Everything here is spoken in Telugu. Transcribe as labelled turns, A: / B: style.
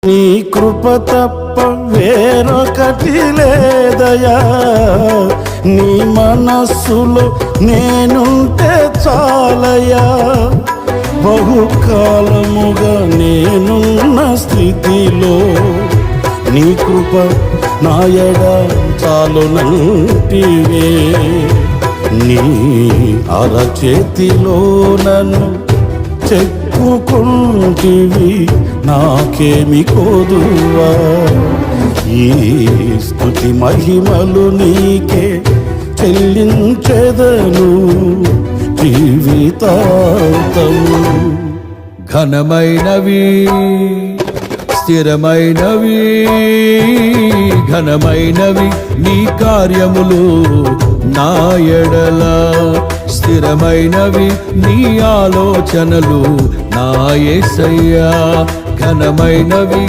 A: నీ కృప తప్ప వేరొకటి లేదయా, నీ మనస్సులో నేనుంటే చాలయా. బహుకాలముగా నేనున్న స్థితిలో నీ కృప నాయడ చాలునంటివే. నీ అరచేతిలో నన్ను చెప్పుకుంటివి, నాకేమి కోదువా. ఈ స్తుతి మహిమలు నీకే చెల్లించెదను జీవితాంతము.
B: ఘనమైనవి స్థిరమైనవి, ఘనమైనవి నీ కార్యములు నా ఎడల. స్థిరమైనవి నీ ఆలోచనలు నా యేసయ్యా. ఘనమైనవి